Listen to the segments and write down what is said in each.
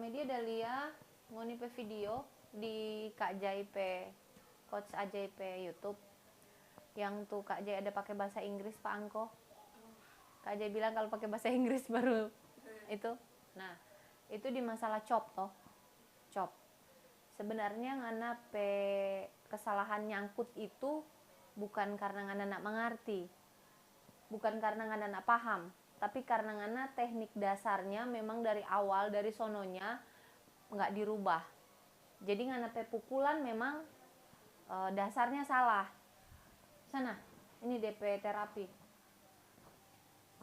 Media ada lihat ngoni pe video di Kak Jai pe Coach Ajay pe YouTube yang tuh Kak Jai ada pakai bahasa Inggris Pak Angko. Kak Jai bilang kalau pakai bahasa Inggris baru itu. Nah, itu di masalah chop toh. Chop. Sebenarnya ngana pe kesalahan nyangkut itu bukan karena ngana nak mengerti. Bukan karena ngana nak paham, tapi karena ngana teknik dasarnya memang dari awal dari sononya nggak dirubah. Jadi ngana pe pukulan memang dasarnya salah. Sana, ini DP terapi.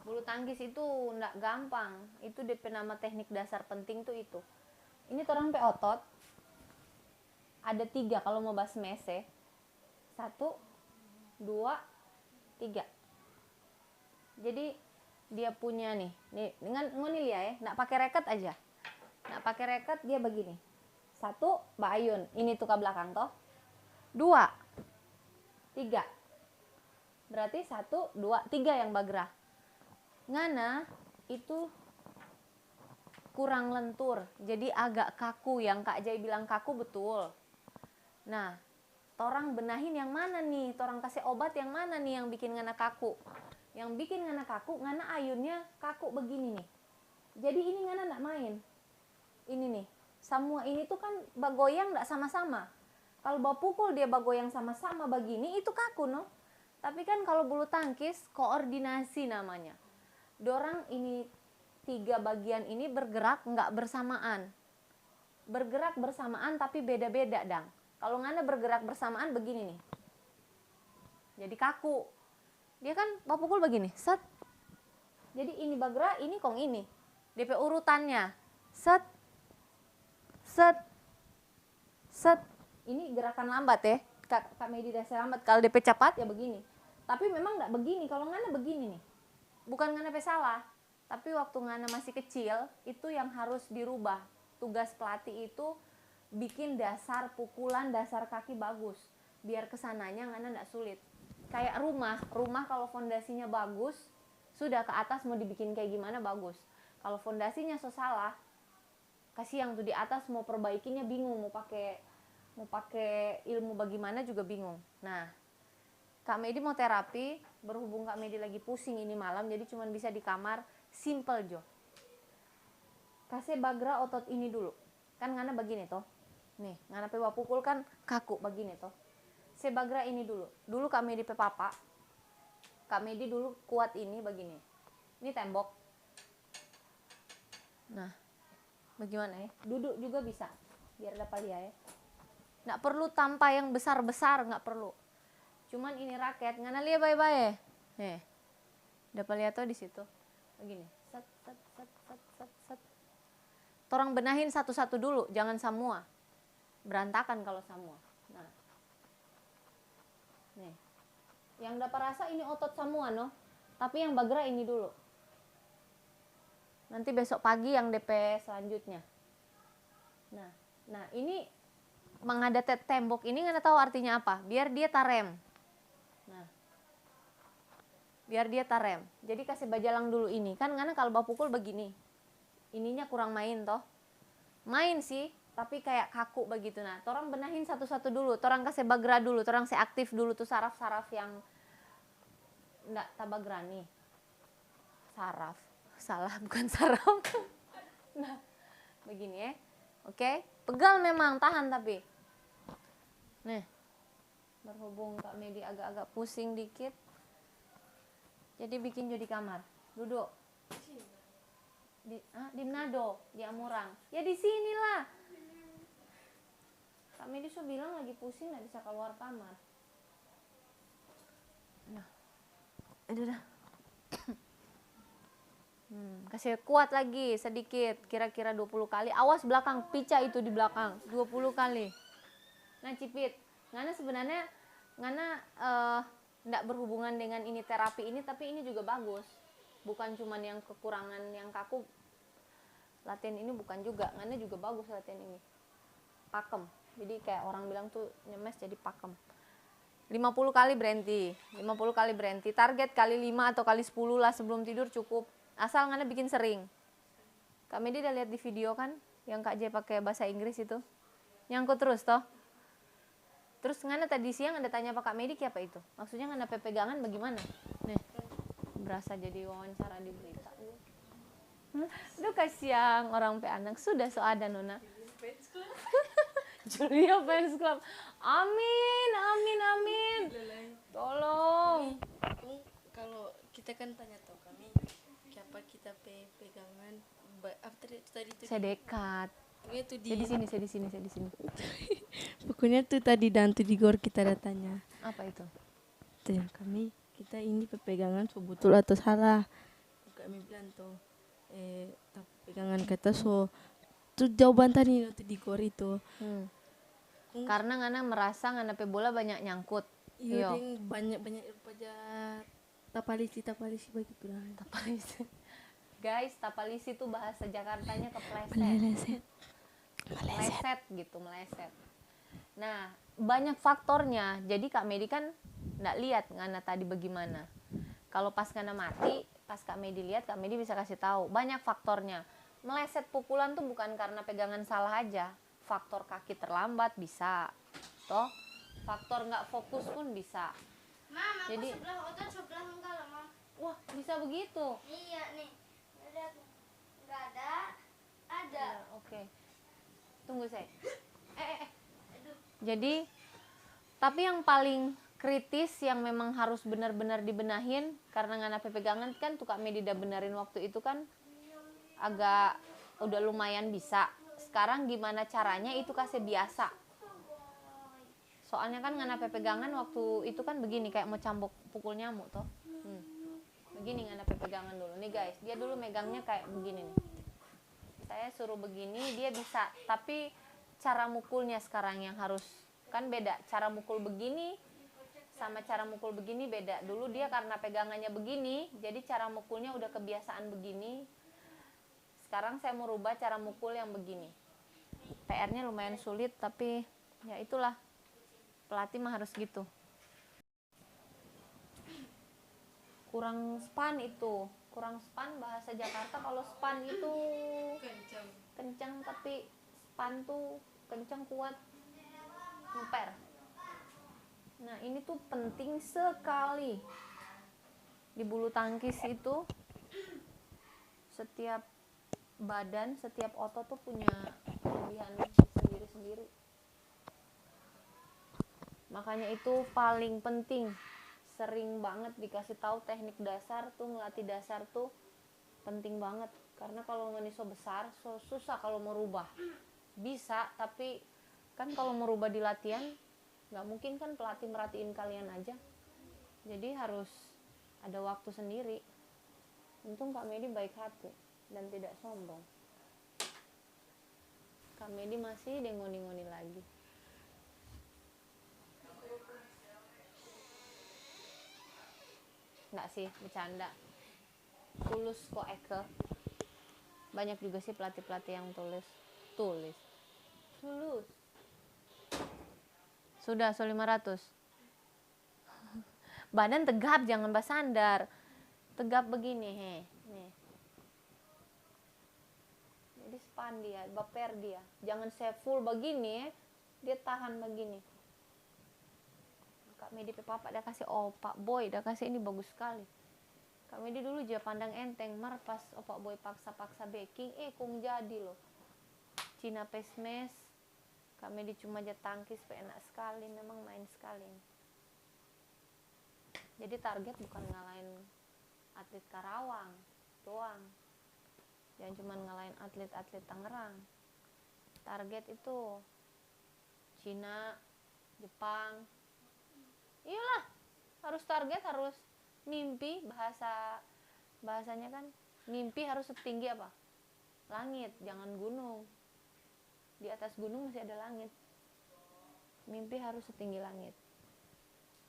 Bulu tangkis itu nggak gampang. Itu DP nama teknik dasar penting tuh itu. Ini torang pe otot. Ada 3 kalau mau bahas mese. 1, 2, 3. Jadi dia punya nih dengan ngoni lihat ya, nggak pakai reket aja. Nggak pakai reket dia begini. 1, Mbak Ayun, ini tuh ke belakang toh. 2, 3. Berarti 1, 2, 3 yang bagrah. Ngana itu kurang lentur, jadi agak kaku. Yang Kak Jai bilang kaku betul. Nah, torang benahin yang mana nih? Torang kasih obat yang mana nih yang bikin ngana kaku? Yang bikin ngana kaku, ngana ayunnya kaku begini nih. Jadi ini ngana nggak main. Ini nih, semua ini tuh kan bagoyang nggak sama-sama. Kalau bawa pukul dia bagoyang sama-sama begini, itu kaku no. Tapi kan kalau bulu tangkis, koordinasi namanya. Dorang ini 3 bagian ini bergerak nggak bersamaan. Bergerak bersamaan tapi beda-beda dang. Kalau ngana bergerak bersamaan begini nih. Jadi kaku. Dia kan bawa pukul begini, set. Jadi ini bagra, ini kong ini. DP urutannya, set, set, set. Ini gerakan lambat ya, Kak Medi dasar lambat. Kalau DP cepat ya begini. Tapi memang nggak begini. Kalau ngana begini nih, bukan ngana pe salah. Tapi waktu ngana masih kecil, itu yang harus dirubah. Tugas pelatih itu bikin dasar pukulan, dasar kaki bagus. Biar kesananya ngana nggak sulit. Kayak rumah kalau fondasinya bagus, sudah ke atas mau dibikin kayak gimana bagus. Kalau fondasinya so salah, kasih yang tuh di atas mau perbaikinya bingung, mau pakai ilmu bagaimana juga bingung. Nah, Kak Medi mau terapi, berhubung Kak Medi lagi pusing ini malam, jadi cuma bisa di kamar, simple jo. Kasih bagra otot ini dulu, kan ngana begini toh. Nih, ngana pe pukul kan kaku begini toh. Sebagra ini dulu. Dulu Kak Medi pe papa. Kak Medi dulu kuat ini begini. Ini tembok. Nah, bagaimana ya? Duduk juga bisa. Biar dapat dia ya. Nggak perlu tanpa yang besar-besar, nggak perlu. Cuman ini raket, ngana lihat bye-bye. Nih. Dapat lihat tuh di situ. Begini. Set, set, set, set, set, set. Torang benahin satu-satu dulu, jangan semua. Berantakan kalau semua. Nah. Nih, yang dapat rasa ini otot semua no, tapi yang bagra ini dulu. Nanti besok pagi yang DP selanjutnya. Nah ini menghadap tembok ini nggak tahu artinya apa. Biar dia tarem. Nah, biar dia tarem. Jadi kasih bajalang dulu ini. Kan karena kalau bawa pukul begini, ininya kurang main toh. Main sih. Tapi kayak kaku begitu. Nah, torang benahin satu-satu dulu. Torang kasih bagra dulu. Torang aktif dulu tuh saraf-saraf yang enggak tabagra nih. Saraf. Salah, bukan saraf. Nah, begini ya. Oke. Pegal memang, tahan tapi. Nih. Berhubung Kak Medi agak-agak pusing dikit. Jadi bikin jo di kamar. Duduk. Di Manado, di Amurang. Ya di sinilah. Kak Medi so bilang lagi pusing nggak bisa keluar kamar. Nah, itu dah. Kasih kuat lagi sedikit, kira-kira 20 kali. Awas belakang, pica itu di belakang, 20 kali. Nah Cipit, ngana sebenarnya ngana nggak berhubungan dengan ini terapi ini, tapi ini juga bagus. Bukan cuman yang kekurangan yang kaku. Latihan ini bukan juga, ngana juga bagus latihan ini. Pakem. Jadi kayak orang bilang tuh nyemes jadi pakem. 50 kali berhenti. 50 kali berhenti. Target kali 5 atau kali 10 lah sebelum tidur cukup. Asal ngana bikin sering. Kak Medi udah lihat di video kan? yang Kak J pakai bahasa Inggris itu nyangkut terus toh. Terus ngana tadi siang ada tanya Pak Kak Medik apa itu? Maksudnya ngana pegangan bagaimana? Nih, berasa jadi wawancara di berita. Duh kasihan orang pe anak sudah so ada nona. Julia Fans Club. Amin, amin, amin. Tolong. Kalau kita kan tanya tuh kami siapa kita pegangan apa tadi tuh Saya dekat. tuh Saya di sini. pokoknya tuh tadi dan tuh di gor kita datanya Apa itu? tuh yang kami kita ini pegangan so betul atau salah kami bilang tuh pegangan kata so tuh jawaban tadi tuh di gor itu Karena ngana merasa ngana pe bola banyak nyangkut. iya banyak aja tapalisi begitu lah. Tapalisi. Guys, tapalisi itu bahasa Jakartanya kepleset. Meleset. Nah, banyak faktornya. Jadi Kak Medi kan nggak lihat ngana tadi bagaimana. Kalau pas ngana mati, pas Kak Medi lihat, Kak Medi bisa kasih tahu. Banyak faktornya. Meleset pukulan tuh bukan karena pegangan salah aja. Faktor kaki terlambat bisa. Toh, faktor nggak fokus pun bisa. Mam, aku Jadi sebelah enggak lah, Mam. wah, bisa begitu. Iya nih. Enggak ada. Ada. Ya, oke. Tunggu saya. Jadi, tapi yang paling kritis yang memang harus benar-benar dibenahin karena ngana pegangan kan tuh Kak Medi udah benerin waktu itu kan agak udah lumayan bisa. Sekarang gimana caranya itu kasih biasa. Soalnya kan ngana pegangan waktu itu kan begini kayak mau cambuk pukul nyamuk toh. Begini ngana pegangan dulu nih guys. Dia dulu megangnya kayak begini nih. Saya suruh begini dia bisa, tapi cara mukulnya sekarang yang harus kan beda. Cara mukul begini sama cara mukul begini beda. Dulu dia karena pegangannya begini, jadi cara mukulnya udah kebiasaan begini. Sekarang saya mau rubah cara mukul yang begini. PR-nya lumayan sulit, tapi ya itulah. Pelatih mah harus gitu. Kurang span itu. Kurang span bahasa Jakarta kalau span itu kencang tapi span tuh kencang kuat ngeper. Nah ini tuh penting sekali di bulu tangkis itu. Setiap badan, setiap otot tuh punya kelebihan sendiri-sendiri. Makanya itu paling penting. Sering banget dikasih tahu teknik dasar tuh, ngelatih dasar tuh penting banget. Karena kalau ngeniso besar, so susah kalau mau rubah. Bisa, tapi kan kalau mau rubah di latihan, nggak mungkin kan pelatih merhatiin kalian aja. Jadi harus ada waktu sendiri. Untung Kak Medi baik hati dan tidak sombong. Kak Medi masih ngoni-ngoni lagi. Nggak sih, bercanda. Tulus kok Eke. Banyak juga sih pelatih-pelatih yang tulus. Sudah, so 500. Badan tegap, jangan bersandar. Tegap begini, nih. Jadi span dia, baper dia. Jangan saya full begini, dia tahan begini. Kak Medi papa dah kasih Pak Boy, dah kasih ini bagus sekali. Kak Medi dulu aja pandang enteng, mar pas Pak Boy paksa-paksa backing, kung jadi loh. Cina pesmes, Kak Medi cuma aja tangkis, enak sekali, memang main sekali. Jadi target bukan ngalahin atlet Karawang doang, jangan cuma ngalahin atlet-atlet Tangerang. Target itu Cina, Jepang. Iyalah, harus target, harus mimpi. Bahasanya kan mimpi harus setinggi apa? Langit, jangan gunung. Di atas gunung masih ada langit. Mimpi harus setinggi langit.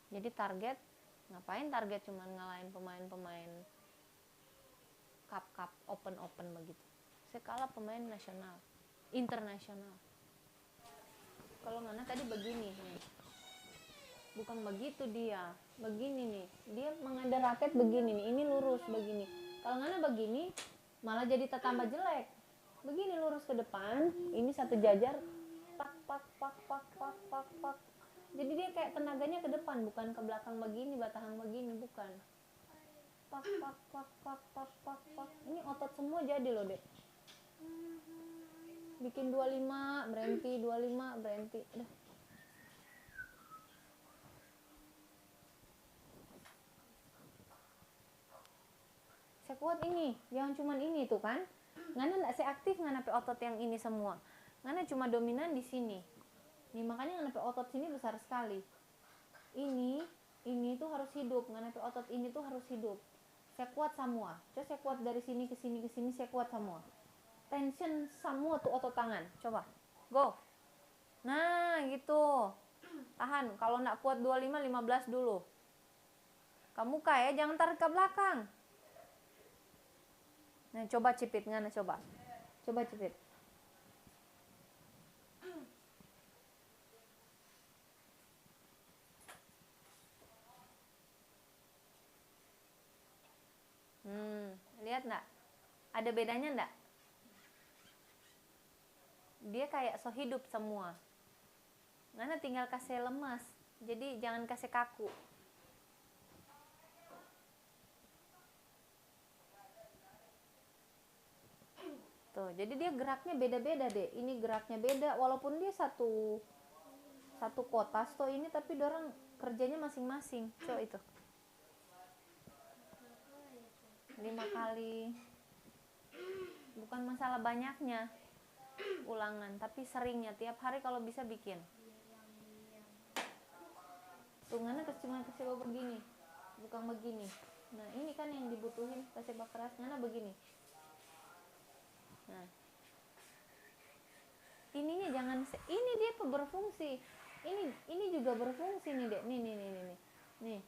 Jadi target, ngapain target cuma ngalahin pemain-pemain cup open begitu. Saya kalah pemain nasional, internasional. Kalau mana tadi begini nih. Bukan begitu dia, begini nih. Dia mengadar raket begini nih, ini lurus begini. Kalau ngana begini, malah jadi tambah jelek. begini lurus ke depan, ini satu jajar, pak pak pak pak pak pak pak. Jadi dia kayak tenaganya ke depan, bukan ke belakang begini, batang begini, bukan. Pak pak pak pak pak pak pak. Ini otot semua jadi loh, Dek. Bikin 25 berhenti, 25 berhenti. Udah. Saya kuat ini, jangan cuman ini tuh kan. Ngana enggak saya aktif ngana pe otot yang ini semua. Ngana cuma dominan di sini. Nih makanya ngana pe otot sini besar sekali. Ini tuh harus hidup, ngana pe otot ini tuh harus hidup. Saya kuat semua. Coba saya kuat dari sini ke sini ke sini, saya kuat semua. Tension semua tuh otot tangan. Coba. Go. Nah, gitu. Tahan. Kalau nak kuat 25, 15 dulu. Kamu kayak jangan tarik ke belakang. Nah, coba cipit ngana coba. Coba cipit. Lihat enggak? Ada bedanya enggak? Dia kayak so hidup semua. Ngana tinggal kasih lemas. Jadi jangan kasih kaku. Tuh, jadi dia geraknya beda-beda deh. Ini geraknya beda, walaupun dia satu kotas tuh ini, tapi dorang kerjanya masing-masing. Coba itu. 5 kali. Bukan masalah banyaknya ulangan, tapi seringnya. Tiap hari kalau bisa bikin. Tuh, ngana cuma kasih bawa begini, bukan begini. Nah, ini kan yang dibutuhin, kasih keras. Ngana begini. Nah, ininya jangan ini dia berfungsi. Ini juga berfungsi nih, Dek. Nih.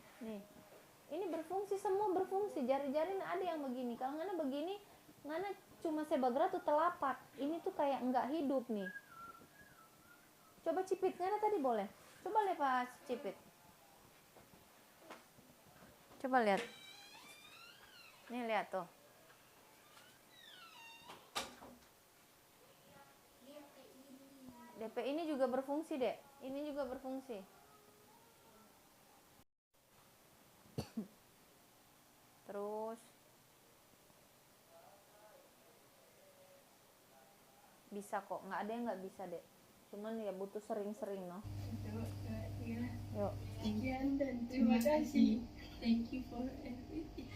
Ini berfungsi, semua berfungsi. Jari-jari ada yang begini. Kalau ngana begini, ngana cuma sebagra tuh telapak. Ini tuh kayak enggak hidup nih. Coba cipit, ngana tadi boleh. Coba lepas cipit. Coba lihat. Nih lihat tuh. DP ini juga berfungsi, Dek. Ini juga berfungsi. Terus bisa kok, nggak ada yang nggak bisa, Dek. Cuman ya butuh sering-sering, no. Yuk. Sekian dan terima kasih. Thank you for everything.